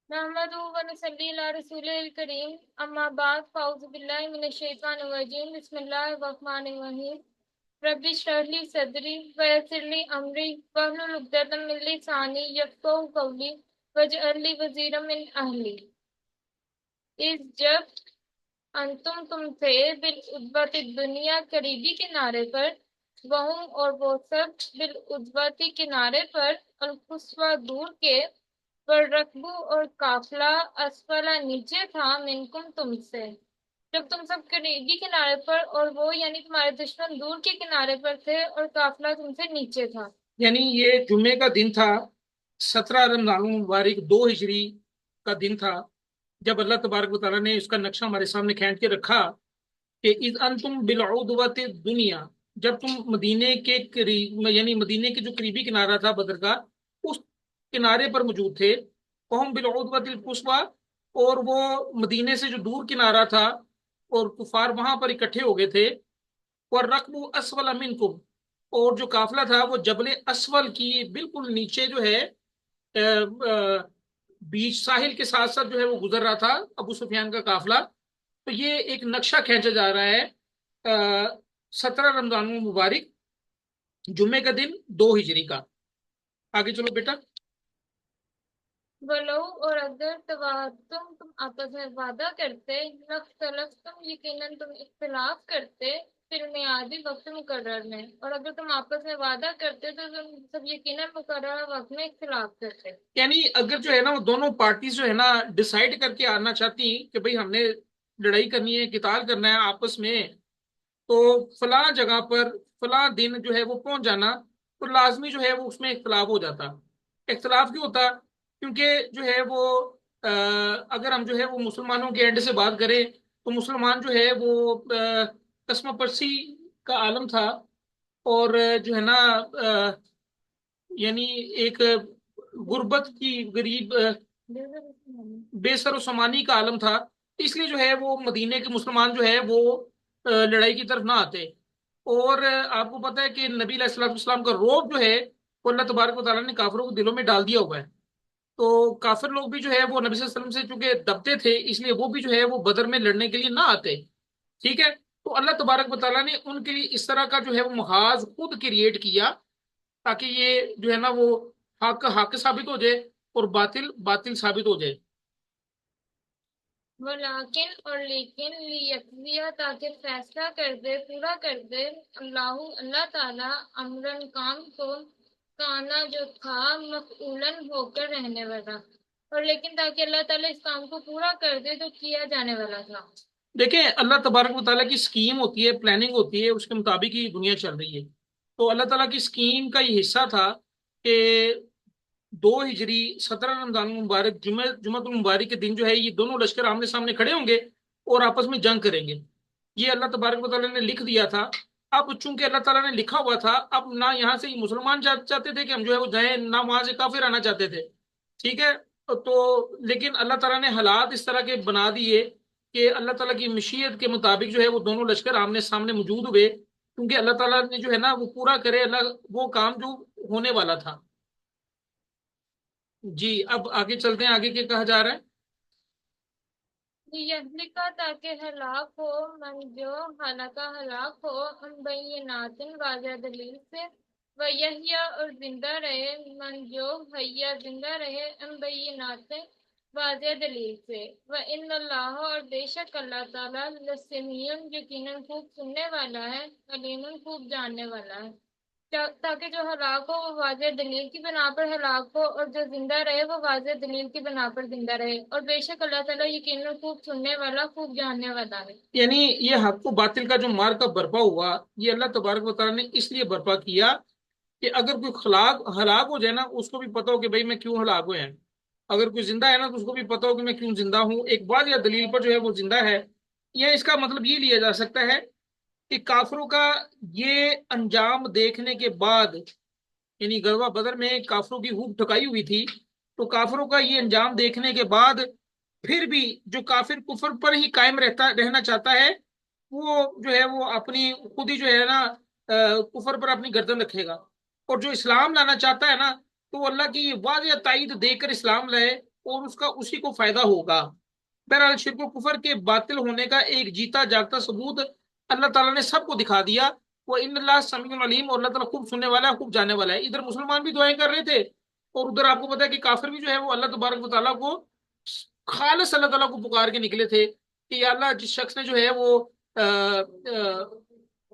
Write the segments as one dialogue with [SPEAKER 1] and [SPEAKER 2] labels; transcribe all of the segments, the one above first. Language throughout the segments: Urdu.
[SPEAKER 1] نحمدہ و نصلی علی رسول الکریم اما بعد فاعوذ باللہ من الشیطان الرجیم بسم اللہ الرحمن الرحیم رب اشرح لی صدری ویسر لی امری واحلل عقدۃ من لسانی یفقہوا قولی واجعل لی وزیرا من اہلی۔ جب تم تھے بالعدوۃ الدنیا قریبی کنارے پر، وہم اور وہ سب بالعدوۃ کنارے پر القصویٰ دور کے، والرکبو اور قافلہ اسفل نیچے تھا، منکم تم سے، جب تم سب قریبی کنارے پر اور وہ یعنی تمہارے دشمن دور کے کنارے پر تھے اور قافلہ تم سے نیچے تھا۔
[SPEAKER 2] یعنی یہ جمعے کا دن تھا، 17 رمضان المبارک 2 ہجری کا دن تھا، جب اللہ تبارک و تعالیٰ نے اس کا نقشہ ہمارے سامنے کھینچ کے رکھا کہ اذ انتم بالعدوۃ دنیا، جب تم مدینے کے قریب یعنی مدینے کے جو قریبی کنارہ تھا بدر کا، اس کنارے پر موجود تھے، قوم بالعدوۃ القصویٰ، اور وہ مدینے سے جو دور کنارہ تھا اور کفار وہاں پر اکٹھے ہو گئے تھے، والرکب اسفل منکم، اور جو قافلہ تھا وہ جبل اسفل کی بالکل نیچے جو ہے بیچ ساحل کے ساتھ ساتھ جو ہے وہ گزر رہا تھا ابو سفیان کا قافلہ۔ تو یہ ایک نقشہ کھینچا جا رہا ہے 17 رمضان المبارک جمعے کا دن 2 ہجری کا۔ آگے چلو بیٹا۔
[SPEAKER 1] ولو اور اگر تم آپس میں وعدہ کرتے، تم یقیناً تم اختلاف کرتے پھر میعادی وقت مقرر میں، اور اگر تم آپس میں وعدہ کرتے تو تم سب یقیناً مقررہ وقت میں اختلاف کرتے۔
[SPEAKER 2] یعنی اگر جو ہے نا وہ دونوں پارٹیز جو ہے نا ڈسائیڈ کر کے آنا چاہتی کہ بھئی ہم نے لڑائی کرنی ہے، قتال کرنا ہے آپس میں، تو فلاں جگہ پر فلاں دن جو ہے وہ پہنچ جانا، تو لازمی جو ہے وہ اس میں اختلاف ہو جاتا۔ اختلاف کیوں ہوتا؟ کیونکہ جو ہے وہ اگر ہم جو ہے وہ مسلمانوں کے اینڈ سے بات کریں تو مسلمان جو ہے وہ قسم پرسی کا عالم تھا، اور جو ہے نا یعنی ایک غربت کی غریب بے سر و سامانی کا عالم تھا، اس لیے جو ہے وہ مدینے کے مسلمان جو ہے وہ لڑائی کی طرف نہ آتے۔ اور آپ کو پتہ ہے کہ نبی علیہ الصلوۃ والسلام کا روب جو ہے وہ اللہ تبارک و تعالیٰ نے کافروں کو دلوں میں ڈال دیا ہوا ہے۔ تو کافر لوگ بھی جو ہے وہ نبی صلی اللہ علیہ وسلم سے چونکہ دبتے تھے، اس لیے وہ بھی جو ہے وہ بدر میں لڑنے کے لیے نہ آتے۔ ٹھیک ہے، تو اللہ تبارک و تعالیٰ نے ان کے لیے اس طرح کا جو ہے وہ محاذ خود کریٹ کیا تاکہ یہ جو ہے نا وہ حق حق ثابت ہو جائے اور باطل باطل ثابت ہو جائے۔
[SPEAKER 1] ولیکن اور لیکن لیجزیہ تاکہ فیصلہ کر دے، پورا کر دے، اللہ تعالیٰ امرن کام کو، کانا جو تھا مفعولن ہو کر رہنے والا، اور لیکن تاکہ اللہ تعالیٰ اس کام کو پورا کر دے جو کیا جانے والا تھا۔
[SPEAKER 2] دیکھیں اللہ تبارک و تعالیٰ کی سکیم ہوتی ہے، پلاننگ ہوتی ہے، اس کے مطابق ہی دنیا چل رہی ہے۔ تو اللہ تعالیٰ کی سکیم کا یہ حصہ تھا کہ 2 ہجری 17 رمضان المبارک جمعہ المبارک کے دن جو ہے یہ دونوں لشکر آمنے سامنے کھڑے ہوں گے اور آپس میں جنگ کریں گے۔ یہ اللہ تبارک و تعالیٰ نے لکھ دیا تھا۔ اب چونکہ اللہ تعالیٰ نے لکھا ہوا تھا، اب نہ یہاں سے مسلمان چاہتے تھے کہ ہم جو ہے وہ جائیں، نہ وہاں سے کافر آنا چاہتے تھے۔ ٹھیک ہے، تو لیکن اللہ تعالیٰ نے حالات اس طرح کے بنا دیے کہ اللہ تعالیٰ کی مشیت کے مطابق جو ہے وہ دونوں لشکر آمنے سامنے موجود ہوئے، کیونکہ اللہ تعالیٰ نے جو ہے نا وہ پورا کرے اللہ وہ کام جو ہونے والا تھا۔ جی اب آگے چلتے ہیں، آگے کیا کہا جا رہا ہے؟
[SPEAKER 1] یہلکا تاکہ ہلاک ہو، من جو ہلاک ہو، ہم بینات واضح دلیل سے، ویحیا اور زندہ رہے، من جو حیا زندہ رہے، ہم بینات واضح دلیل سے، وَإِنَّ اللَّهَ اور بے شک اللہ تعالیٰ لسمیع یقیناً خوب سننے والا ہے، علیم خوب جاننے والا ہے۔ تاکہ جو ہلاک ہو وہ واضح دلیل کی بنا پر ہلاک ہو، اور جو زندہ رہے وہ واضح دلیل کی بنا پر زندہ رہے، اور بے شک اللہ تعالیٰ یقیناً خوب سننے والا خوب جاننے والا ہے۔
[SPEAKER 2] یعنی یہ حق و باطل کا جو مارکا برپا ہوا، یہ اللہ تبارک و تعالیٰ نے اس لیے برپا کیا کہ اگر کوئی ہلاک ہو جائے نا، اس کو بھی پتا ہو کہ بھائی میں کیوں ہلاک ہوئے ہیں۔ اگر کوئی زندہ ہے نا تو اس کو بھی پتا ہو کہ میں کیوں زندہ ہوں، ایک بات یا دلیل پر جو ہے وہ زندہ ہے۔ یا اس کا مطلب یہ لیا جا سکتا ہے کہ کافروں کا یہ انجام دیکھنے کے بعد، یعنی غزوہ بدر میں کافروں کی خوب ٹھکائی ہوئی تھی، تو کافروں کا یہ انجام دیکھنے کے بعد پھر بھی جو کافر کفر پر ہی قائم رہنا چاہتا ہے، وہ جو ہے وہ اپنی خود ہی جو ہے نا کفر پر اپنی گردن رکھے گا، اور جو اسلام لانا چاہتا ہے نا تو وہ اللہ کی واضح تائید دے کر اسلام لائے، اور اس کا اسی کو فائدہ ہوگا۔ بہرحال شرک و کفر کے باطل ہونے کا ایک جیتا جاگتا ثبوت اللہ تعالیٰ نے سب کو دکھا دیا۔ وہ ان اللہ سمیع علیم، اور اللہ تعالیٰ خوب سننے والا ہے، خوب جاننے والا ہے۔ ادھر مسلمان بھی دعائیں کر رہے تھے، اور ادھر آپ کو پتا ہے کہ کافر بھی جو ہے وہ اللہ تبارک و تعالیٰ کو خالص اللہ تعالیٰ کو پکار کے نکلے تھے کہ یا اللہ، جس شخص نے جو ہے وہ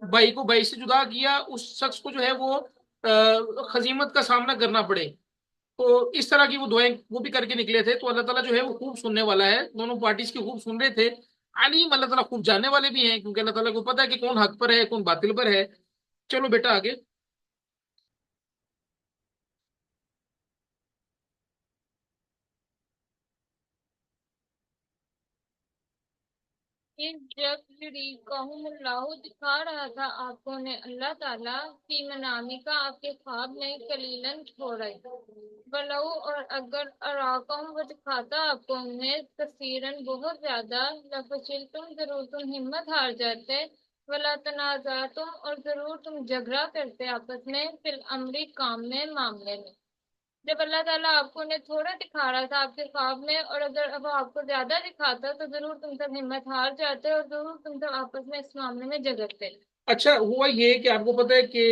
[SPEAKER 2] بھائی کو بھائی سے جدا کیا، اس شخص کو جو ہے وہ خزیمت کا سامنا کرنا پڑے۔ تو اس طرح کی وہ دعائیں وہ بھی کر کے نکلے تھے۔ تو اللہ تعالیٰ جو ہے وہ خوب سننے والا ہے، دونوں پارٹیز کی خوب سن رہے تھے۔ علیم، اللہ تعالیٰ خوب جاننے والے بھی ہیں، کیونکہ اللہ تعالیٰ کو پتا ہے کہ کون حق پر ہے، کون باطل پر ہے۔ چلو بیٹا آگے۔
[SPEAKER 1] اس جب یریکہم اللہ دکھا رہا تھا آپ کو نے اللہ تعالیٰ کی منامی کا آپ کے خواب میں کلیلن چھوڑے بلو، اور اگر اراکم وہ دکھاتا آپ کو انہیں کثیرن بہت زیادہ، لفشل تم ضرور تم ہمت ہار جاتے، ولا تنازع اور ضرور تم جھگڑا کرتے آپس میں، فی الامری کام میں، معاملے میں۔ جب اللہ تعالیٰ آپ کو انہیں تھوڑا دکھا رہا تھا آپ کے خواب میں، اور اگر اب آپ کو زیادہ دکھاتا تو ضرور تم سب ہمت ہار جاتے اور ضرور تم سب آپس میں اس معاملے میں جھگڑتے۔
[SPEAKER 2] اچھا ہوا یہ کہ آپ کو پتا ہے کہ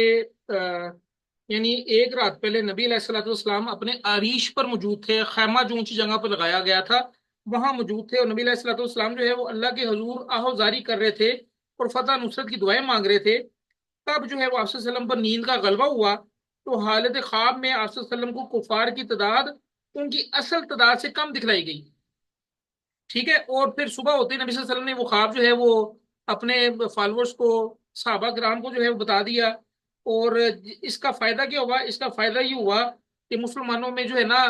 [SPEAKER 2] یعنی ایک رات پہلے نبی علیہ الصلوۃ والسلام اپنے عریش پر موجود تھے، خیمہ جو اونچی جگہ پر لگایا گیا تھا وہاں موجود تھے، اور نبی علیہ الصلوۃ والسلام جو ہے وہ اللہ کے حضور آہوزاری کر رہے تھے اور فتح نصرت کی دعائیں مانگ رہے تھے۔ تب جو ہے وہ آپ صلی اللہ علیہ وسلم پر نیند کا غلبہ ہوا، تو حالت خواب میں آپ صلی اللہ علیہ وسلم کو کفار کی تعداد ان کی اصل تعداد سے کم دکھلائی گئی، ٹھیک ہے۔ اور پھر صبح ہوتے ہی نبی صلی اللہ علیہ وسلم نے وہ خواب جو ہے وہ اپنے فالوورز کو، صحابہ کرام کو جو ہے وہ بتا دیا۔ اور اس کا فائدہ کیا ہوا؟ اس کا فائدہ یہ ہوا کہ مسلمانوں میں جو ہے نا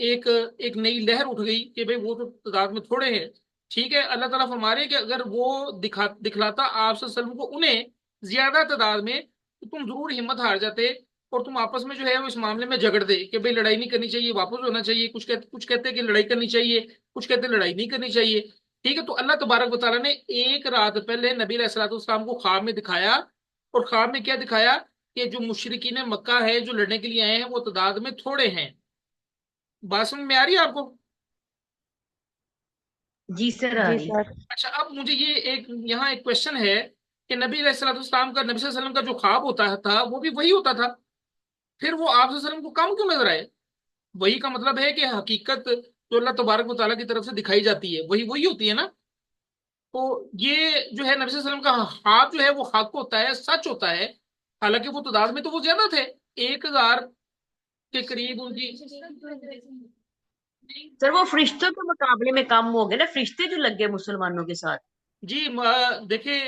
[SPEAKER 2] ایک ایک نئی لہر اٹھ گئی کہ بھئی وہ تو تعداد میں تھوڑے ہیں، ٹھیک ہے۔ اللہ تعالیٰ فرما رہے ہیں کہ اگر وہ دکھلاتا آپ صلی اللہ علیہ وسلم کو انہیں زیادہ تعداد میں، تو تم ضرور ہمت ہار جاتے، اور تم آپس میں جو ہے وہ اس معاملے میں جھگڑ دے کہ بھئی لڑائی نہیں کرنی چاہیے، واپس ہونا چاہیے، کچھ کہتے کہ لڑائی کرنی چاہیے، کچھ کہتے لڑائی نہیں کرنی چاہیے، ٹھیک ہے۔ تو اللہ تبارک و تعالیٰ نے ایک رات پہلے نبی علیہ الصلوۃ والسلام کو خواب میں دکھایا، اور خواب میں کیا دکھایا کہ جو مشرکین مکہ ہے جو لڑنے کے لیے آئے ہیں وہ تعداد میں تھوڑے ہیں۔ بات سمجھ میں آ رہی ہے آپ کو؟
[SPEAKER 3] جی سر آ
[SPEAKER 4] جی
[SPEAKER 3] رہی۔
[SPEAKER 4] سر۔
[SPEAKER 2] اچھا اب مجھے یہ یہاں ایک کوشچن ہے کہ نبی علیہ الصلوۃ والسلام کا، نبی صلی اللہ علیہ وسلم کا جو خواب ہوتا تھا وہ بھی وہی ہوتا تھا، پھر وہ آپ صلی اللہ علیہ وسلم کو کم کیوں نظر آئے؟ وہی کا مطلب ہے کہ حقیقت جو اللہ تبارک و تعالیٰ کی طرف سے دکھائی جاتی ہے وہی وہی ہوتی ہے نا۔ تو یہ جو ہے نبی صلی اللہ علیہ وسلم کا خواب جو ہے وہ حق ہوتا ہے، سچ ہوتا ہے، حالانکہ وہ تعداد میں تو وہ زیادہ تھے، 1000 کے قریب ان کی۔
[SPEAKER 3] سر وہ فرشتوں کے مقابلے میں کم ہو گئے نا، فرشتے جو لگ گئے مسلمانوں کے ساتھ۔
[SPEAKER 2] جی دیکھیں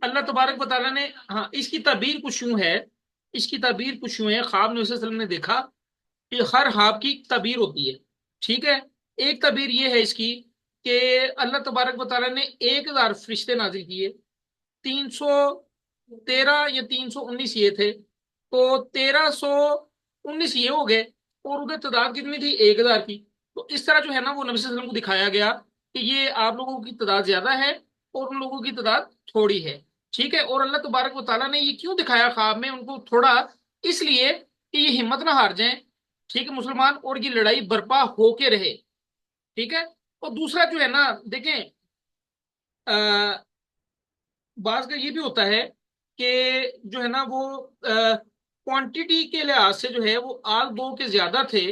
[SPEAKER 2] اللہ تبارک و تعالیٰ نے، ہاں اس کی تعبیر کچھ یوں ہے، اس کی تعبیر کچھ یوں ہے، خواب نبی صلی اللہ علیہ وسلم نے دیکھا کہ ہر خواب کی تعبیر ہوتی ہے، ٹھیک ہے۔ ایک تعبیر یہ ہے اس کی کہ اللہ تبارک و تعالیٰ نے 1000 فرشتے نازل کیے، 313 یا 319 یہ تھے، تو 1319 یہ ہو گئے، اور ادھر تعداد کتنی تھی؟ 1000 کی۔ تو اس طرح جو ہے نا وہ نبی صلی اللہ علیہ وسلم کو دکھایا گیا کہ یہ آپ لوگوں کی تعداد زیادہ ہے اور ان لوگوں کی تعداد تھوڑی ہے، ٹھیک ہے۔ اور اللہ تبارک و تعالیٰ نے یہ کیوں دکھایا خواب میں ان کو تھوڑا؟ اس لیے کہ یہ ہمت نہ ہار جائیں، ٹھیک ہے مسلمان، اور یہ لڑائی برپا ہو کے رہے، ٹھیک ہے۔ اور دوسرا جو ہے نا دیکھیں بعض کا یہ بھی ہوتا ہے کہ جو ہے نا وہ کوانٹیٹی کے لحاظ سے جو ہے وہ آل دو کے زیادہ تھے،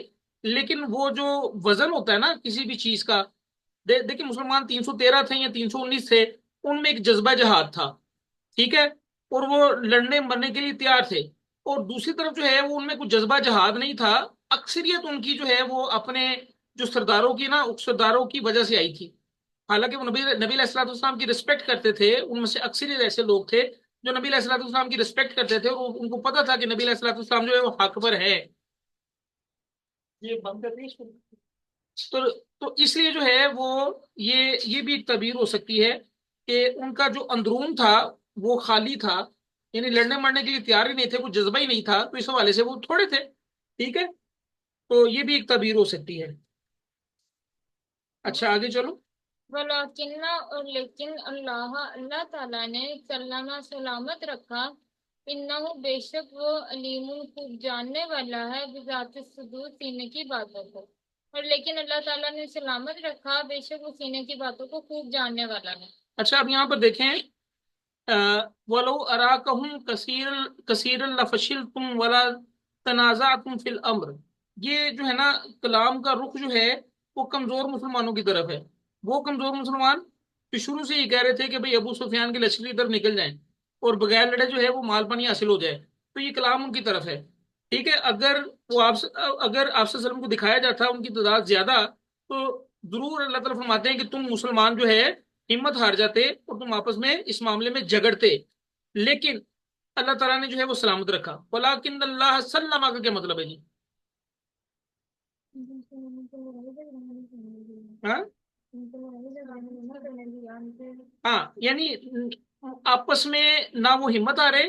[SPEAKER 2] لیکن وہ جو وزن ہوتا ہے نا کسی بھی چیز کا، دیکھیں مسلمان 313 تھے یا 319 تھے، ان میں ایک جذبہ جہاد تھا، ٹھیک ہے، اور وہ لڑنے مرنے کے لیے تیار تھے۔ اور دوسری طرف جو ہے وہ ان میں کچھ جذبہ جہاد نہیں تھا، اکثریت ان کی جو ہے وہ اپنے جو سرداروں کی نا سرداروں کی وجہ سے آئی تھی، حالانکہ وہ نبی علیہ الصلوۃ والسلام کی رسپیکٹ کرتے تھے، ان میں سے اکثریت ایسے لوگ تھے جو نبی علیہ الصلوۃ والسلام کی رسپیکٹ کرتے تھے، اور ان کو پتا تھا کہ نبی علیہ الصلوۃ والسلام جو ہے وہ حق پر ہے۔ یہ بند کرتی ہے اس کو۔ تو اس لیے جو ہے وہ یہ بھی ایک تعبیر ہو سکتی ہے کہ ان کا جو اندرون تھا وہ خالی تھا، یعنی لڑنے مرنے کے لیے تیار ہی نہیں تھے، کچھ جذبہ ہی نہیں تھا، تو اس حوالے سے وہ تھوڑے تھے، ٹھیک ہے۔ تو یہ بھی ایک تعبیر ہو سکتی ہے۔ اچھا آگے چلو۔
[SPEAKER 1] ولیکن اور لیکن اللہ تعالیٰ نے سلامہ سلامت رکھا، انہو بے شک وہ علیم خوب جاننے والا ہے بذات الصدور سینے کی باتوں کو۔ اور لیکن اللہ تعالیٰ نے سلامت رکھا، بے شک وہ سینے کی باتوں کو خوب جاننے والا ہے۔
[SPEAKER 2] اچھا اب یہاں پر دیکھیں، ولو اراکہم کثیر لفشلتم ولا تنازعتم فی الامر، یہ جو ہے نا کلام کا رخ جو ہے وہ کمزور مسلمانوں کی طرف ہے۔ وہ کمزور مسلمان جو شروع سے یہ کہہ رہے تھے کہ بھئی ابو سفیان کے لشکر کی طرف نکل جائیں اور بغیر لڑے جو ہے وہ مال پانی حاصل ہو جائے، تو یہ کلام ان کی طرف ہے۔ ٹھیک ہے، اگر وہ آپ اگر آپ صلی اللہ علیہ وسلم کو دکھایا جاتا ان کی تعداد زیادہ، تو ضرور اللہ تعالیٰ فرماتے ہیں کہ تم مسلمان جو ہے ہمت ہار جاتے اور تم آپس میں اس معاملے میں جھگڑتے، لیکن اللہ تعالیٰ نے جو ہے وہ سلامت رکھا۔ ولیکن اللہ سلم کا کیا مطلب ہے جی؟ ہاں ہاں، یعنی آپس میں نہ وہ ہمت ہارے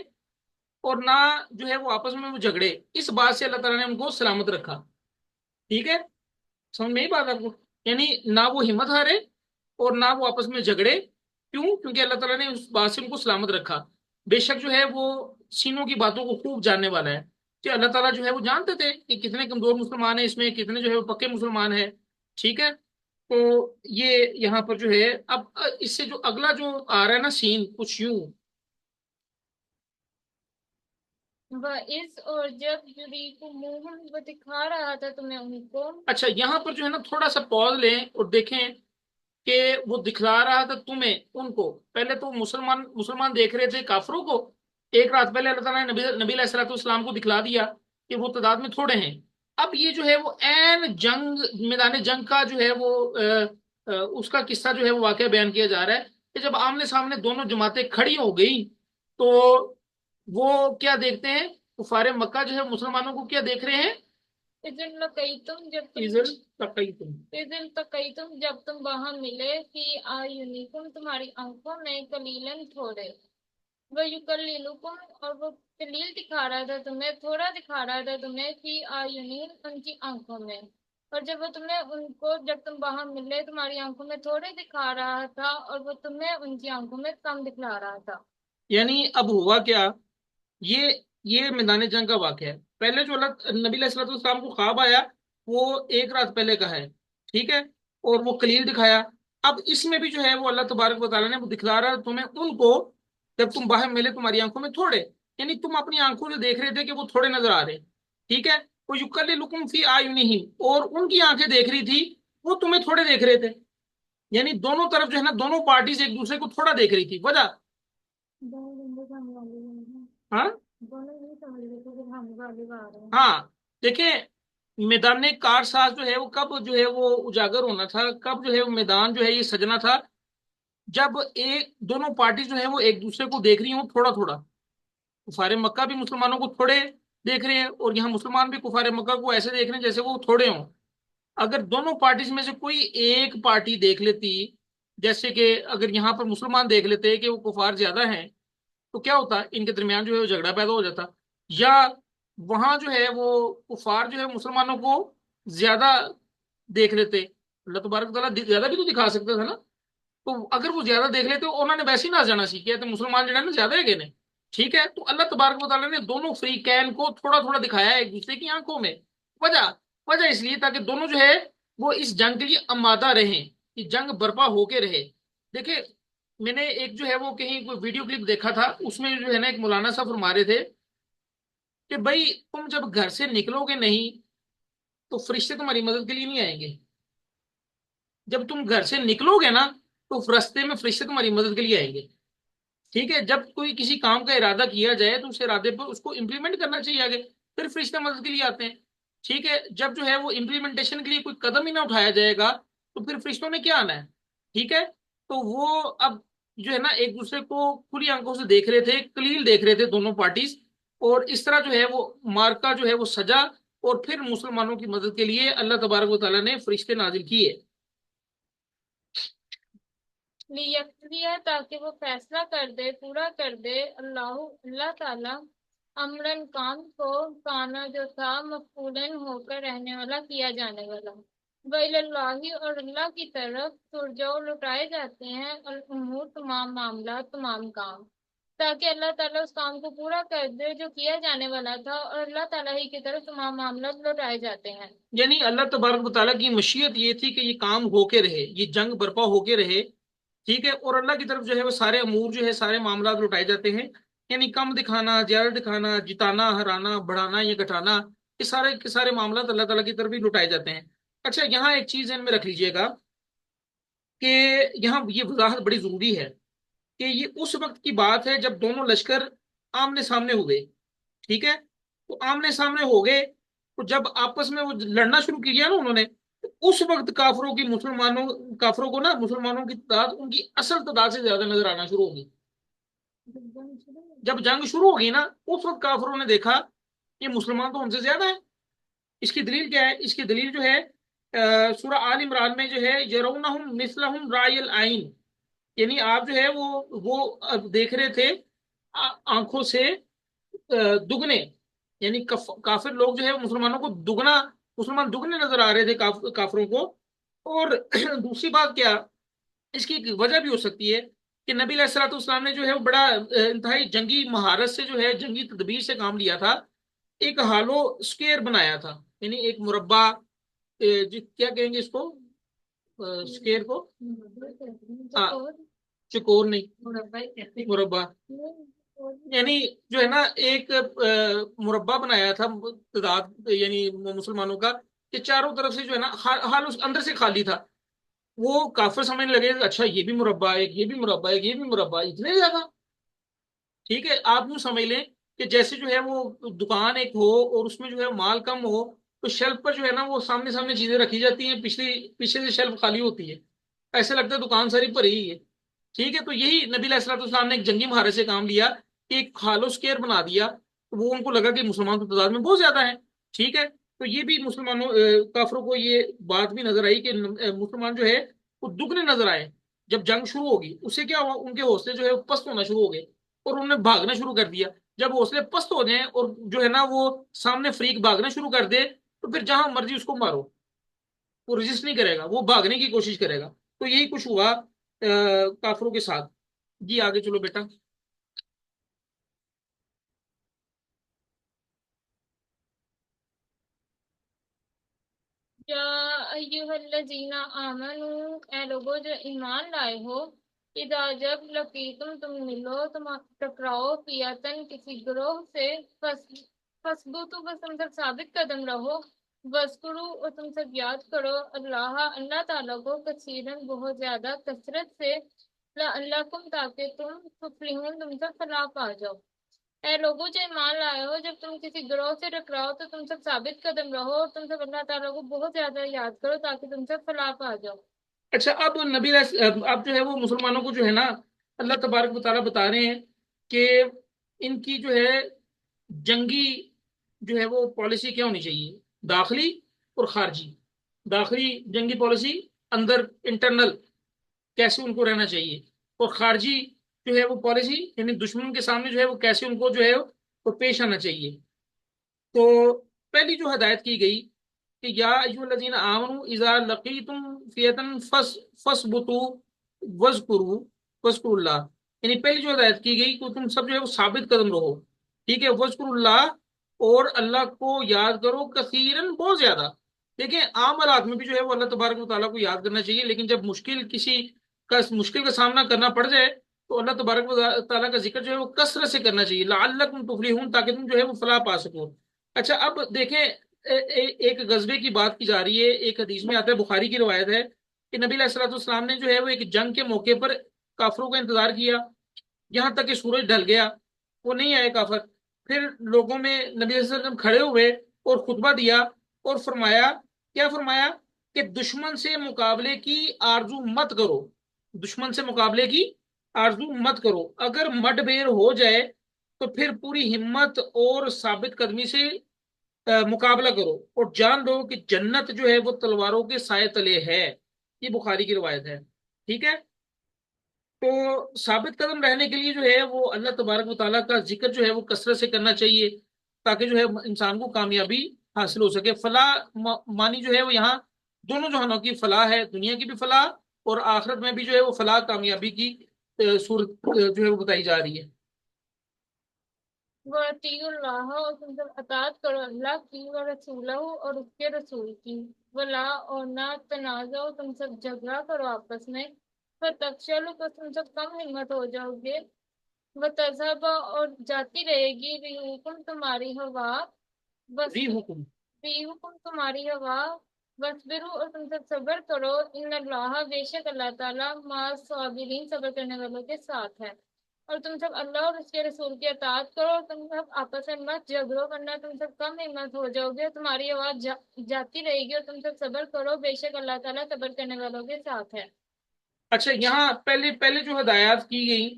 [SPEAKER 2] اور نہ جو ہے وہ آپس میں وہ جھگڑے، اس بات سے اللہ تعالیٰ نے ان کو سلامت رکھا۔ ٹھیک ہے، سمجھ میں ہی بات آپ کو؟ یعنی نہ وہ ہمت ہارے اور نہ وہ آپس میں جھگڑے، کیوں؟ کیونکہ اللہ تعالیٰ نے اس بات سے ان کو سلامت رکھا۔ بے شک جو ہے وہ سینوں کی باتوں کو خوب جاننے والا ہے، کہ اللہ تعالیٰ جو ہے وہ جانتے تھے کہ کتنے کمزور مسلمان ہیں اس میں، کتنے جو ہے وہ پکے مسلمان ہیں۔ ٹھیک ہے، تو یہ یہاں پر جو ہے اب اس سے جو اگلا جو آ رہا ہے نا سین کچھ یوں۔
[SPEAKER 1] وَإِذْ، اور جب يُرِيكُمُوهُمْ، وہ دکھا رہا تھا تمہیں ان کو۔
[SPEAKER 2] اچھا یہاں پر جو ہے نا تھوڑا سا پوز لیں اور دیکھیں کہ وہ دکھلا رہا تھا تمہیں ان کو، پہلے تو مسلمان دیکھ رہے تھے کافروں کو، ایک رات پہلے اللہ تعالیٰ نے نبی علیہ الصلوۃ والسلام کو دکھلا دیا کہ وہ تعداد میں تھوڑے ہیں۔ اب یہ جو ہے وہ عین جنگ، میدان جنگ کا جو ہے وہ اس کا قصہ جو ہے وہ واقعہ بیان کیا جا رہا ہے کہ جب آمنے سامنے دونوں جماعتیں کھڑی ہو گئی تو وہ کیا دیکھتے ہیں؟ کفار مکہ جو ہے مسلمانوں کو کیا دیکھ رہے ہیں؟
[SPEAKER 1] اذن لقیتم، جب تم
[SPEAKER 2] ایزل تقیتم،
[SPEAKER 1] اذن تقیتم، جب تم وہاں ملے، فی اعینکم، تمہاری آنکھوں میں، قلیلاً، تھوڑے، وَيُقَلِّلُکم، اور وہ قلیل دکھا رہا تھا تمہیں، تھوڑا دکھا رہا تھا تمہیں، فی اعینہم، ان کی آنکھوں میں۔ اور جب وہ تمہیں ان کو، جب تم وہاں ملے، تمہاری آنکھوں میں تھوڑے دکھا رہا تھا اور وہ تمہیں ان کی آنکھوں میں کم دکھلا رہا تھا۔
[SPEAKER 2] یعنی اب ہوا کیا؟ یہ یہ میدان جنگ کا واقعہ ہے۔ پہلے جو نبی علیہ الصلوۃ والسلام کو خواب آیا وہ ایک رات پہلے کا ہے، ٹھیک ہے، اور وہ قلیل دکھایا۔ اب اس میں بھی جو ہے وہ اللہ تبارک و تعالیٰ نے وہ دکھلا رہا ہے تمہیں ان کو، جب تم باہر ملے تمہاری آنکھوں میں تھوڑے، یعنی تم اپنی آنکھوں سے دیکھ رہے تھے کہ وہ تھوڑے نظر آ رہے، ٹھیک ہے، وہ یکللکم فی اعینہم، اور ان کی آنکھیں دیکھ رہی تھی وہ تمہیں تھوڑے دیکھ رہے تھے، یعنی دونوں طرف جو ہے نا دونوں پارٹیز ایک دوسرے کو تھوڑا دیکھ رہی تھی۔ وجہ؟ ہاں ہاں، دیکھیں میدان کارساز جو ہے وہ کب جو ہے وہ اجاگر ہونا تھا، کب جو ہے وہ میدان جو ہے یہ سجنا تھا، جب ایک دونوں پارٹی جو ہے وہ ایک دوسرے کو دیکھ رہی ہوں تھوڑا تھوڑا۔ کفار مکہ بھی مسلمانوں کو تھوڑے دیکھ رہے ہیں اور یہاں مسلمان بھی کفار مکہ کو ایسے دیکھ رہے ہیں جیسے وہ تھوڑے ہوں۔ اگر دونوں پارٹیز میں سے کوئی ایک پارٹی دیکھ لیتی، جیسے کہ اگر یہاں پر مسلمان دیکھ لیتے کہ وہ کفار زیادہ ہیں، تو کیا ہوتا؟ ان کے درمیان جو ہے وہ جھگڑا پیدا ہو جاتا، یا وہاں جو ہے وہ کفار جو ہے مسلمانوں کو زیادہ دیکھ لیتے۔ اللہ تبارک تعالیٰ زیادہ بھی تو دکھا سکتا تھا نا، تو اگر وہ زیادہ دیکھ لیتے انہوں نے ویسے ہی نہ جانا سیکھ کیا تو مسلمان جو ہے نا زیادہ ہے کہ نہیں؟ ٹھیک ہے، تو اللہ تبارک و تعالیٰ نے دونوں فریقین کو تھوڑا تھوڑا دکھایا ہے ایک دوسرے کی آنکھوں میں۔ وجہ وجہ اس لیے تاکہ دونوں جو ہے وہ اس جنگ کے لیے آمادہ رہیں، کہ جنگ برپا ہو کے رہے۔ دیکھیں میں نے ایک جو ہے وہ کہیں کوئی ویڈیو کلپ دیکھا تھا، اس میں جو ہے نا ایک مولانا صاحب فرما رہے تھے کہ بھائی تم جب گھر سے نکلو گے نہیں تو فرشتے تمہاری مدد کے لیے نہیں آئیں گے، جب تم گھر سے نکلو گے نا تو رستے میں فرشتے تمہاری مدد کے لیے آئیں گے۔ ٹھیک ہے، جب کوئی کسی کام کا ارادہ کیا جائے تو اس ارادے پر اس کو امپلیمنٹ کرنا چاہیے آگے، پھر فرشتے مدد کے لیے آتے ہیں۔ ٹھیک ہے، جب جو ہے وہ امپلیمنٹیشن کے لیے کوئی قدم ہی نہ اٹھایا جائے گا تو پھر فرشتوں نے کیا آنا ہے؟ ٹھیک ہے، تو وہ اب جو ہے نا ایک دوسرے کو کھلی آنکھوں سے دیکھ رہے تھے، کلیل دیکھ رہے تھے دونوں پارٹیز، اور اس طرح جو ہے وہ مارکا جو ہے وہ سجا، اور پھر مسلمانوں کی مدد کے لیے اللہ تبارک و تعالیٰ نے فرشتے نازل کیے۔
[SPEAKER 1] لیکفی، تاکہ وہ فیصلہ کر دے، پورا کر دے، اللہ تعالیٰ، امرن، کام کو، کانا جو تھا، مفعولن، ہو کر رہنے والا، کیا جانے والا، وَإِلَى اللَّهِ، اور اللہ کی طرف، ترجع، لٹائے جاتے ہیں، الامور، تمام معاملات، تمام کام، تاکہ اللہ تعالیٰ اس کام کو پورا کر دے جو کیا جانے والا تھا، اور اللہ تعالیٰ ہی کی طرف تمام معاملات لوٹائے جاتے ہیں۔
[SPEAKER 2] یعنی اللہ تبارک و تعالیٰ کی مشیت یہ تھی کہ یہ کام ہو کے رہے، یہ جنگ برپا ہو کے رہے، ٹھیک ہے، اور اللہ کی طرف جو ہے وہ سارے امور جو ہے سارے معاملات لوٹائے جاتے ہیں، یعنی کم دکھانا، زیادہ دکھانا، جتانا، ہرانا، بڑھانا یا گھٹانا، یہ سارے کے سارے معاملات اللہ تعالیٰ کی طرف ہی لوٹائے جاتے ہیں۔ اچھا، یہاں ایک چیز ذہن میں رکھ لیجئے گا کہ یہاں یہ وضاحت بڑی ضروری ہے کہ یہ اس وقت کی بات ہے جب دونوں لشکر آمنے سامنے ہوئے، ٹھیک ہے، تو آمنے سامنے ہو گئے، تو جب آپس میں وہ لڑنا شروع کیا نا انہوں نے، تو اس وقت کافروں کو نا مسلمانوں کی تعداد ان کی اصل تعداد سے زیادہ نظر آنا شروع ہوگی۔ جب جنگ شروع ہوگی نا، اس وقت کافروں نے دیکھا کہ مسلمان تو ہم سے زیادہ ہیں۔ اس کی دلیل کیا ہے؟ اس کی دلیل جو ہے سورہ آل عمران میں جو ہے یرونہم مثلہم رائے العین، یعنی آپ جو ہے وہ دیکھ رہے تھے آنکھوں سے دگنے، یعنی کافر لوگ جو ہے مسلمانوں کو مسلمان دگنے نظر آ رہے تھے کافروں کو۔ اور دوسری بات کیا، اس کی ایک وجہ بھی ہو سکتی ہے کہ نبی علیہ الصلوۃ والسلام نے جو ہے وہ بڑا انتہائی جنگی مہارت سے جو ہے جنگی تدبیر سے کام لیا تھا، ایک ہالو اسکیئر بنایا تھا، یعنی ایک مربع، کیا کہیں گے اس کو، اسکیئر کو، چکور نہیں، مربع، یعنی جو ہے نا ایک مربع بنایا تھا تعداد یعنی مسلمانوں کا، کہ چاروں طرف سے جو ہے نا حال اس اندر سے خالی تھا۔ وہ کافر سمجھنے لگے اچھا یہ بھی مربع ہے، یہ بھی مربع ہے، یہ بھی مربع ہے، اتنے زیادہ، ٹھیک ہے۔ آپ یوں سمجھ لیں کہ جیسے جو ہے وہ دکان ایک ہو اور اس میں جو ہے مال کم ہو، تو شیلف پر جو ہے نا وہ سامنے سامنے چیزیں رکھی جاتی ہیں، پیچھے سے شیلف خالی ہوتی ہے، ایسے لگتا ہے دکان ساری بھری ہی ہے، ٹھیک ہے۔ تو یہی نبی علیہ الصلوۃ والسلام نے ایک جنگی مہارت سے کام لیا کہ ایک ہالو اسکیئر بنا دیا، تو وہ ان کو لگا کہ مسلمان کی تعداد میں بہت زیادہ ہے، ٹھیک ہے۔ تو یہ بھی مسلمانوں کافروں کو یہ بات بھی نظر آئی کہ مسلمان جو ہے وہ دگنے نظر آئے۔ جب جنگ شروع ہوگی اس سے کیا ہوا، ان کے حوصلے جو ہے وہ پست ہونا شروع ہو گئے اور انہوں نے بھاگنا شروع کر دیا۔ جب حوصلے پست ہو جائیں اور جو ہے نا وہ سامنے فریق بھاگنا شروع کر دے، تو پھر جہاں مرضی اس کو مارو، وہ رجسٹ نہیں کرے گا، وہ بھاگنے کی کوشش کرے گا۔ تو یہی کچھ ہوا کافروں کے ساتھ۔ جی آگے چلو بیٹا۔
[SPEAKER 1] یا ایہا الذین آمنو، اے لوگو جو ایمان لائے ہو، اذا جب لقیتم تم ملو، تم ٹکراؤ، فیاتن کسی گروہ سے، فثبتوا بس تم سب ثابت قدم رہو، وذکروا اور تم سب یاد کرو اللہ تعالیٰ کو، کثیرن بہت زیادہ کثرت سے، لعلکم تاکہ تم تفلحون تم سب فلاح پا جاؤ۔ اے لوگوں جو ایمان لائے ہو، جب تم کسی گروہ سے ٹکراؤ تو تم سب ثابت قدم رہو اور تم سب اللہ تعالیٰ کو بہت زیادہ یاد کرو تاکہ تم سب فلاح پا جاؤ۔
[SPEAKER 2] اچھا، اب اب جو ہے وہ مسلمانوں کو جو ہے نا اللہ تبارک و تعالیٰ بتا رہے ہیں کہ ان کی جو ہے جنگی جو ہے وہ پالیسی کیا ہونی چاہیے، داخلی اور خارجی۔ داخلی جنگی پالیسی، اندر انٹرنل کیسے ان کو رہنا چاہیے، اور خارجی جو ہے وہ پالیسی یعنی دشمن کے سامنے جو ہے وہ کیسے ان کو جو ہے وہ پیش آنا چاہیے۔ تو پہلی جو ہدایت کی گئی کہ یا ایھا الذین آمنوا اذا لقیتم فئۃ فثبتوا واذکروا اللہ، یعنی پہلی جو ہدایت کی گئی کہ تم سب جو ہے وہ ثابت قدم رہو، ٹھیک ہے، واذکروا اللہ، اور اللہ کو یاد کرو، کثیرن بہت زیادہ۔ دیکھیں عام حالات میں بھی جو ہے وہ اللہ تبارک و تعالیٰ کو یاد کرنا چاہیے، لیکن جب مشکل کا سامنا کرنا پڑ جائے تو اللہ تبارک و تعالیٰ کا ذکر جو ہے وہ کثرت سے کرنا چاہیے، لعلکم تفلحون، تاکہ تم جو ہے وہ فلاح پا سکو۔ اچھا، اب دیکھیں ایک غزبے کی بات کی جا رہی ہے، ایک حدیث میں آتا ہے، بخاری کی روایت ہے کہ نبی علیہ الصلوۃ والسلام نے جو ہے وہ ایک جنگ کے موقع پر کافروں کا انتظار کیا یہاں تک کہ سورج ڈھل گیا، وہ نہیں آئے کافر۔ پھر لوگوں میں نبی صلی اللہ علیہ وسلم کھڑے ہوئے اور خطبہ دیا اور فرمایا، کیا فرمایا کہ دشمن سے مقابلے کی آرزو مت کرو، دشمن سے مقابلے کی آرزو مت کرو، اگر مڈ بیر ہو جائے تو پھر پوری ہمت اور ثابت قدمی سے مقابلہ کرو، اور جان لو کہ جنت جو ہے وہ تلواروں کے سائے تلے ہے۔ یہ بخاری کی روایت ہے، ٹھیک ہے۔ تو ثابت قدم رہنے کے لیے جو ہے وہ اللہ تبارک و تعالیٰ کا ذکر جو ہے وہ کثرت سے کرنا چاہیے، تاکہ جو ہے انسان کو کامیابی حاصل ہو سکے۔ فلاح مانی جو ہے وہ یہاں دونوں جہانوں کی فلاح ہے، دنیا کی بھی فلاح اور آخرت میں بھی جو ہے وہ فلاح کامیابی کی صورت جو ہے وہ بتائی جا رہی ہے۔
[SPEAKER 1] وَأَطِیعُوا اللہ، اور تم سب اطاعت کرو اللہ کی، ورسولہ اور اس کے رسول کی، ولا اور نہ تنازع، تم سب جھگڑا کرو آپس میں، فتفشلوا تو تم سب کم ہمت ہو جاؤ گے، وتذہب اور جاتی رہے گی ریحکم تمہاری ہوا، بس
[SPEAKER 2] ری حکم.
[SPEAKER 1] ریحکم تمہاری ہوا، وصبروا اور تم سب صبر کرو، ان اللہ بے شک اللہ تعالیٰ مع الصابرین صبر کرنے والوں کے ساتھ ہے، اور تم سب اللہ اور اس کے رسول کی اطاعت کرو، اور تم سب آپس میں مت جھگڑو ورنہ تم سب کم ہمت ہو جاؤ گے، تمہاری آواز جاتی رہے گی، اور تم سب صبر کرو، بے شک اللہ تعالیٰ صبر کرنے والوں کے ساتھ ہے۔
[SPEAKER 2] اچھا، یہاں پہلے پہلے جو ہدایات کی گئی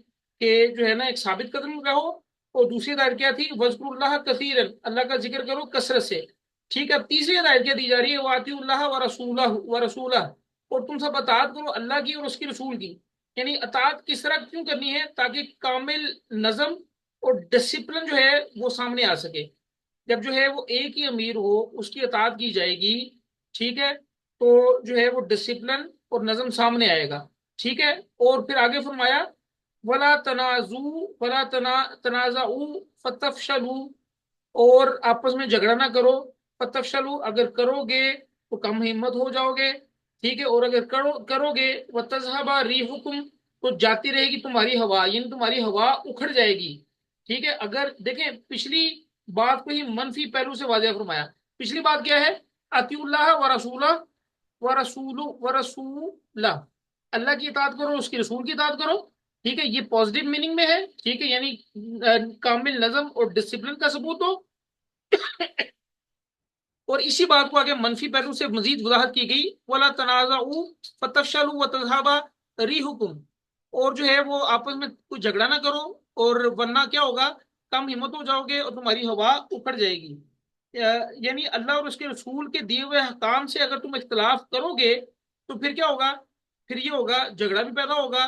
[SPEAKER 2] کہ جو ہے نا ایک ثابت قدم رہو، اور دوسری ہدایت کیا تھی؟ وذکر اللہ کثیرا، اللہ کا ذکر کرو کثرت سے. ٹھیک ہے، اب تیسری ہدایت کیا دی جا رہی ہے؟ واطیعوا اللہ ورسولہ، اور تم سب اطاعت کرو اللہ کی اور اس کے رسول کی. یعنی اطاعت کس طرح کیوں کرنی ہے؟ تاکہ کامل نظم اور ڈسپلن جو ہے وہ سامنے آ سکے. جب جو ہے وہ ایک ہی امیر ہو، اس کی اطاعت کی جائے گی، ٹھیک ہے، تو جو ہے وہ ڈسپلن اور نظم سامنے آئے گا. ٹھیک ہے، اور پھر آگے فرمایا ولا تنازع ولا تنازعوا فتفشلوا، اور آپس میں جھگڑا نہ کرو. فتفشلوا، اگر کرو گے تو کم ہمت ہو جاؤ گے. ٹھیک ہے، اور اگر کرو گے وتذهب ريحكم، تو جاتی رہے گی تمہاری ہوا، یعنی تمہاری ہوا اکھڑ جائے گی. ٹھیک ہے، اگر دیکھیں پچھلی بات کو ہی منفی پہلو سے واضح فرمایا. پچھلی بات کیا ہے؟ اطیعوا اللہ ورسولہ، اللہ کی اطاعت کرو، اس کے رسول کی اطاعت کرو. ٹھیک ہے، یہ پازیٹیو میننگ میں ہے. ٹھیک ہے، یعنی کامل نظم اور ڈسپلن کا ثبوت ہو. اور اسی بات کو آگے منفی پہلو سے مزید وضاحت کی گئی، ولا تنازعوا فتفشلوا وتذهب ريحكم، اور جو ہے وہ آپس میں کوئی جھگڑا نہ کرو، اور ورنہ کیا ہوگا؟ کم ہمت ہو جاؤ گے اور تمہاری ہوا اکھڑ جائے گی. یعنی اللہ اور اس کے رسول کے دیے ہوئے حکام سے اگر تم اختلاف کرو گے تو پھر کیا ہوگا؟ پھر یہ ہوگا جھگڑا بھی پیدا ہوگا،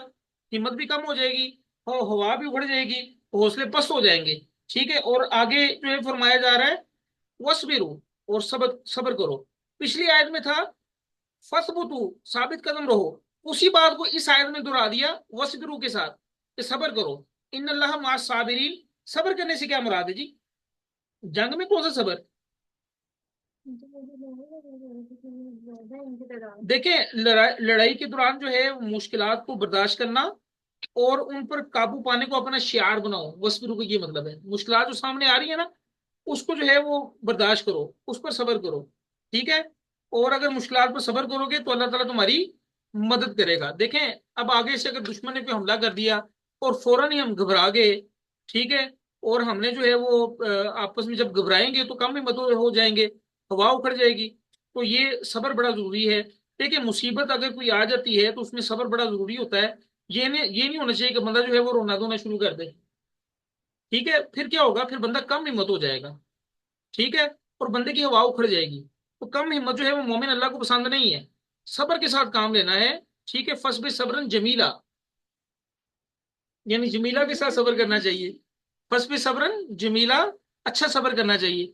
[SPEAKER 2] ہمت بھی کم ہو جائے گی، اور ہوا بھی اکھڑ جائے گی، حوصلے پست ہو جائیں گے. ٹھیک ہے، اور آگے جو ہے فرمایا جا رہا ہے وصبروا، اور صبر کرو. پچھلی آیت میں تھا فثبتوا، ثابت قدم رہو. اسی بات کو اس آیت میں دہرا دیا وصبروا کے ساتھ کہ صبر کرو. ان اللہ مع الصابرین، صبر کرنے سے کیا مراد ہے جی؟ جنگ میں کون سا صبر؟ دیکھیں لڑائی کے دوران جو ہے مشکلات کو برداشت کرنا اور ان پر قابو پانے کو اپنا شعار بناؤ. وصبروا کا یہ مطلب ہے، مشکلات جو سامنے آ رہی ہے نا اس کو جو ہے وہ برداشت کرو، اس پر صبر کرو. ٹھیک ہے، اور اگر مشکلات پر صبر کرو گے تو اللہ تعالیٰ تمہاری مدد کرے گا. دیکھیں اب آگے سے اگر دشمن نے کوئی حملہ کر دیا اور فوراً ہی ہم گھبرا گئے، ٹھیک ہے، اور ہم نے جو ہے وہ آپس میں جب گھبرائیں گے تو کم ہمت ہو جائیں گے، ہوا اکھڑ جائے گی. تو یہ صبر بڑا ضروری ہے. دیکھیں مصیبت اگر کوئی آ جاتی ہے تو اس میں صبر بڑا ضروری ہوتا ہے. یہ نہیں ہونا چاہیے کہ بندہ جو ہے وہ رونا دھونا شروع کر دے. ٹھیک ہے، پھر کیا ہوگا؟ پھر بندہ کم ہمت ہو جائے گا. ٹھیک ہے، اور بندے کی ہوا اکھڑ جائے گی. تو کم ہمت جو ہے وہ مومن اللہ کو پسند نہیں ہے. صبر کے ساتھ کام لینا ہے. ٹھیک ہے، فصبر صبرن جمیلا، یعنی جمیلا کے ساتھ صبر کرنا چاہیے. فصبر صبرن جمیلا، اچھا صبر کرنا چاہیے.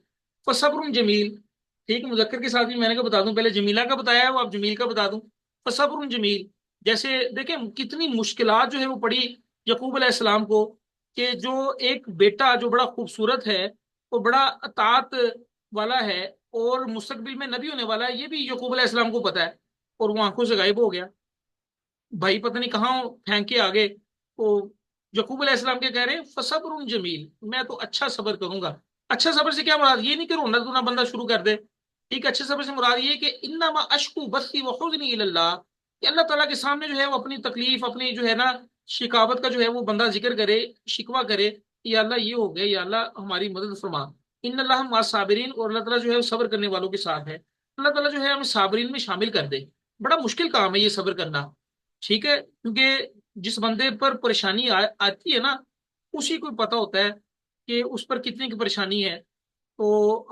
[SPEAKER 2] فصبر جمیل، ٹھیک ہے، مذکر کے ساتھ بھی میں نے کہا بتا دوں، پہلے جمیلا کا بتایا ہے وہ اب جمیل کا بتا دوں. فصبر جمیل، جیسے دیکھیں کتنی مشکلات جو ہے وہ پڑی یعقوب علیہ السلام کو، کہ جو ایک بیٹا جو بڑا خوبصورت ہے، وہ بڑا اطاعت والا ہے اور مستقبل میں نبی ہونے والا ہے، یہ بھی یعقوب علیہ السلام کو پتا ہے، اور وہ آنکھوں سے غائب ہو گیا. بھائی پتہ نہیں کہاں پھینک کے آگے. تو یعقوب علیہ السلام کے کہہ رہے ہیں فصبر جمیل، میں تو اچھا صبر کروں گا. اچھا صبر سے کیا مراد؟ یہ نہیں کہ رونا دھونا بندہ شروع کر دے. ٹھیک ہے، اچھے صبر سے مراد یہ کہ انما اشکو بثی وحزنی الی اللہ، کہ اللہ تعالیٰ کے سامنے جو ہے وہ اپنی تکلیف، اپنی جو ہے نا شکاوت کا جو ہے وہ بندہ ذکر کرے، شکوہ کرے، یا اللہ یہ ہو گیا، یا اللہ ہماری مدد فرما. ان اللہ مع الصابرین، اور اللہ تعالیٰ جو ہے وہ صبر کرنے والوں کے ساتھ ہے. اللہ تعالیٰ جو ہے ہمیں صابرین میں شامل کر دے. بڑا مشکل کام ہے یہ صبر کرنا. ٹھیک ہے، کیونکہ جس بندے پر پریشانی آتی ہے نا اسی کو پتا ہوتا ہے کہ اس پر کتنی کی پریشانی ہے. تو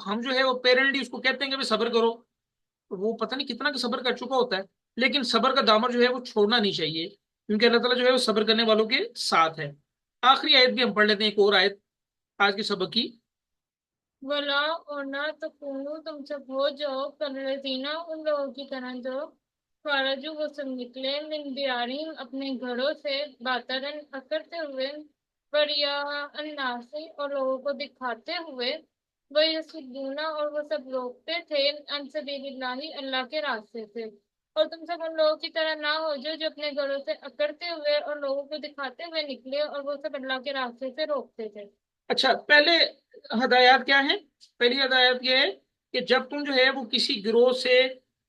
[SPEAKER 2] ہم جو ہے وہ پیرنٹلی اس کو کہتے ہیں کہ صبر کرو، تو وہ پتہ نہیں کتنا کا صبر کر چکا ہوتا ہے. لیکن صبر کا دامن جو ہے وہ چھوڑنا نہیں چاہیے، کیونکہ اللہ تعالیٰ جو ہے وہ صبر کرنے والوں کے ساتھ ہے. آخری آیت بھی ہم پڑھ لیتے ہیں، ایک اور آیت آج کے سبق کی.
[SPEAKER 1] ولا اور نہ تکونو تم سب ہو جاؤ کالذین ان لوگوں کی طرح جو خرجوا وہ سب نکلے من دیارہم اپنے گھروں سے باترن اکڑتے ہوئے وریا الناسی اور لوگوں کو دکھاتے ہوئے، ویصدون اور وہ سب روکتے تھے عن سبیل اللہ اللہ کے راستے سے۔ اور تم سب ان لوگوں کی طرح نہ ہو جو اپنے گھروں سے اکڑتے ہوئے اور لوگوں کو دکھاتے ہوئے نکلے، اور وہ سب اللہ کے راستے سے روکتے تھے۔
[SPEAKER 2] اچھا، پہلے ہدایات کیا ہیں؟ پہلی ہدایت یہ ہے کہ جب تم جو ہے وہ کسی گروہ سے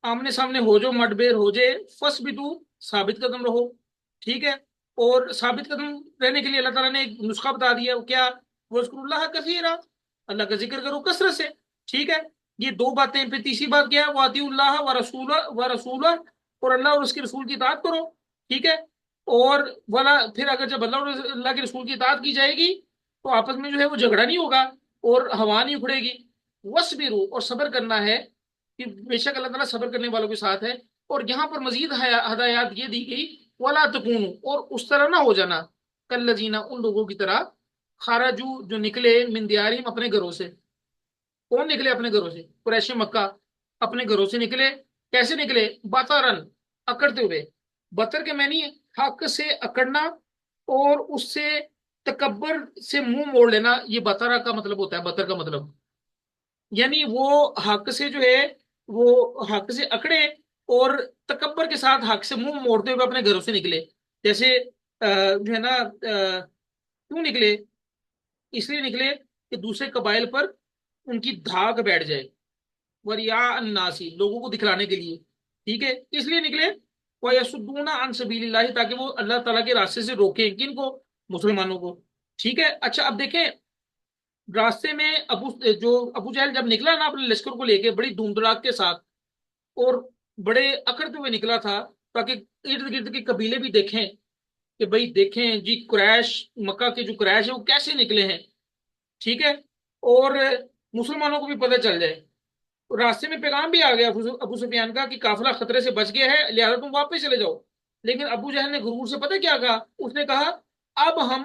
[SPEAKER 2] آمنے سامنے ہو جو مڈبیر ہو جائے، فس بھی تو ثابت قدم رہو، ٹھیک ہے؟ اور ثابت قدم رہنے کے لیے اللہ تعالیٰ نے ایک نسخہ بتا دیا، وہ کیا؟ وَاذْكُرُوا اللَّهَ كَثِيرًا، اللہ کا ذکر کرو کثرت سے، ٹھیک ہے؟ یہ دو باتیں۔ پھر تیسری بات کیا ہے؟ وَأَطِيعُوا اللَّهَ وَرَسُولَهُ، اور اللہ اور اس کے رسول کی اطاعت کرو، ٹھیک ہے؟ اور ولا پھر اگر جب اللہ اور اللہ کے رسول کی اطاعت کی جائے گی تو آپس میں جو ہے وہ جھگڑا نہیں ہوگا اور ہوا نہیں اکھڑے گی۔ وَاصْبِرُوا، اور صبر کرنا ہے کہ بے شک اللہ تعالیٰ صبر کرنے والوں کے ساتھ ہے۔ اور یہاں پر مزید ہدایات یہ دی گئی، وَلَا تَكُونُوا، اور اس طرح نہ ہو جانا، کالذین، ان لوگوں کی طرح، خرجوا، جو نکلے، من دیارہم، اپنے گھروں سے۔ کون نکلے اپنے گھروں سے؟ قریش مکہ اپنے گھروں سے نکلے۔ کیسے نکلے؟ بطرن، اکڑتے ہوئے۔ بطر کے معنی حق سے اکڑنا اور اس سے تکبر سے منہ موڑ لینا، یہ بطرہ کا مطلب ہوتا ہے۔ بطر کا مطلب یعنی وہ حق سے جو ہے وہ حق سے اکڑے اور تکبر کے ساتھ حق سے منہ موڑتے ہوئے اپنے گھروں سے نکلے۔ جیسے جو ہے نا، کیوں نکلے؟ اس لیے نکلے کہ دوسرے قبائل پر ان کی دھاک بیٹھ جائے، وریا الناسی، لوگوں کو دکھلانے کے لیے، ٹھیک ہے؟ اس لیے نکلے، وَيَصُدُّونَ عَن سَبِيلِ اللَّهِ، تاکہ وہ اللہ تعالیٰ کے راستے سے روکیں، کن کو؟ مسلمانوں کو، ٹھیک ہے؟ اچھا، اب دیکھیں، راستے میں ابو جہل جب نکلا نا اپنے لشکر کو لے کے بڑی دھوم دھڑاک کے ساتھ، اور بڑے اکڑتے ہوئے نکلا تھا، تاکہ ارد گرد کے قبیلے بھی دیکھیں کہ بھئی دیکھیں جی، قریش، مکہ کے جو قریش ہیں وہ کیسے نکلے ہیں، ٹھیک ہے؟ اور مسلمانوں کو بھی پتہ چل جائے۔ راستے میں پیغام بھی آ گیا ابو سفیان کا کہ قافلہ خطرے سے بچ گیا ہے، لہذا تم واپس چلے جاؤ۔ لیکن ابو جہل نے غرور سے پتہ کیا کہا؟ اس نے کہا، اب ہم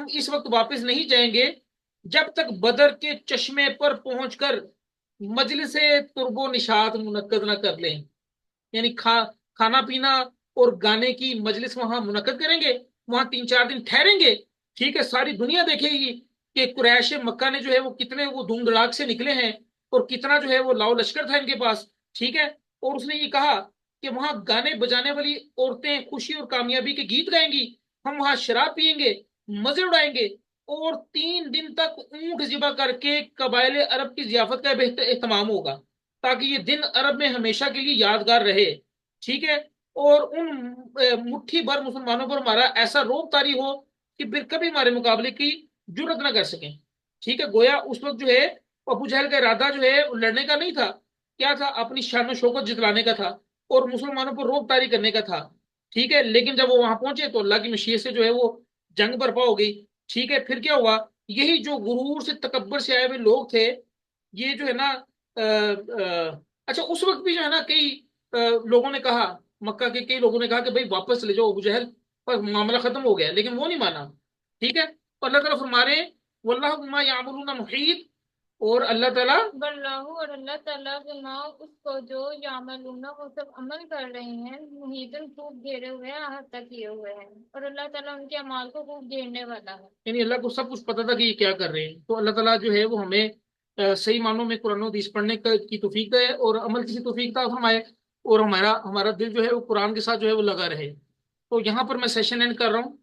[SPEAKER 2] اس وقت واپس نہیں جائیں گے جب تک بدر کے چشمے پر پہنچ کر مجلس ترب و نشاط منعقد نہ کر لیں۔ یعنی کھانا پینا اور گانے کی مجلس وہاں منعقد کریں گے، وہاں 3 4 دن ٹھہریں گے، ٹھیک ہے؟ ساری دنیا دیکھے گی کہ قریش مکہ نے جو ہے وہ کتنے وہ دھوم دھڑاک سے نکلے ہیں اور کتنا جو ہے وہ لاؤ لشکر تھا ان کے پاس، ٹھیک ہے؟ اور اس نے یہ کہا کہ وہاں گانے بجانے والی عورتیں خوشی اور کامیابی کے گیت گائیں گی، ہم وہاں شراب پیئیں گے، مزے اڑائیں گے، اور 3 دن تک اونٹ ذبح کر کے قبائل عرب کی ضیافت کا اہتمام ہوگا، تاکہ یہ دن عرب میں ہمیشہ کے لیے یادگار رہے، ٹھیک ہے؟ اور ان مٹھی بھر مسلمانوں پر ہمارا ایسا روب طاری ہو کہ پھر کبھی ہمارے مقابلے کی جرت نہ کر سکیں، ٹھیک ہے؟ گویا اس وقت جو ہے ابو جہل کا ارادہ جو ہے لڑنے کا نہیں تھا، کیا تھا؟ اپنی شان و شوکت جتلانے کا تھا اور مسلمانوں پر روب طاری کرنے کا تھا، ٹھیک ہے؟ لیکن جب وہ وہاں پہنچے تو اللہ کی مشیت سے جو ہے وہ جنگ برپا ہو گئی، ٹھیک ہے؟ پھر کیا ہوا؟ یہی جو غرور سے تکبر سے آئے ہوئے لوگ تھے، یہ جو ہے نا، اچھا، اس وقت بھی جو ہے نا کئی لوگوں نے کہا، مکہ کے کئی لوگوں نے کہا کہ بھائی واپس چلے جاؤ ابو جہل، پر معاملہ ختم ہو گیا، لیکن وہ نہیں مانا، ٹھیک ہے؟ تو اللہ تعالیٰ فرما رہے ہیں، واللہ بما یعملون محیط، اور اللہ تعالیٰ،
[SPEAKER 1] واللہ، اور اللہ تعالیٰ بما، اس کو جو یعملون وہ سب عمل کر رہے ہیں، محیطن، خوب گھیرے ہوئے ہیں، احاطہ کیے ہوئے ہیں، اور اللہ تعالیٰ ان کے اعمال کو خوب گھیرنے والا ہے۔
[SPEAKER 2] یعنی اللہ کو سب کچھ پتا تھا کہ یہ کیا کر رہے ہیں، تو اللہ تعالیٰ جو ہے وہ ہمیں صحیح معنوں میں قرآن و حدیث پڑھنے کی توفیق دے اور عمل کی توفیق عطا فرمائے، اور ہمارا دل جو ہے وہ قرآن کے ساتھ جو ہے وہ لگا رہے۔ تو یہاں پر میں سیشن اینڈ کر رہا ہوں۔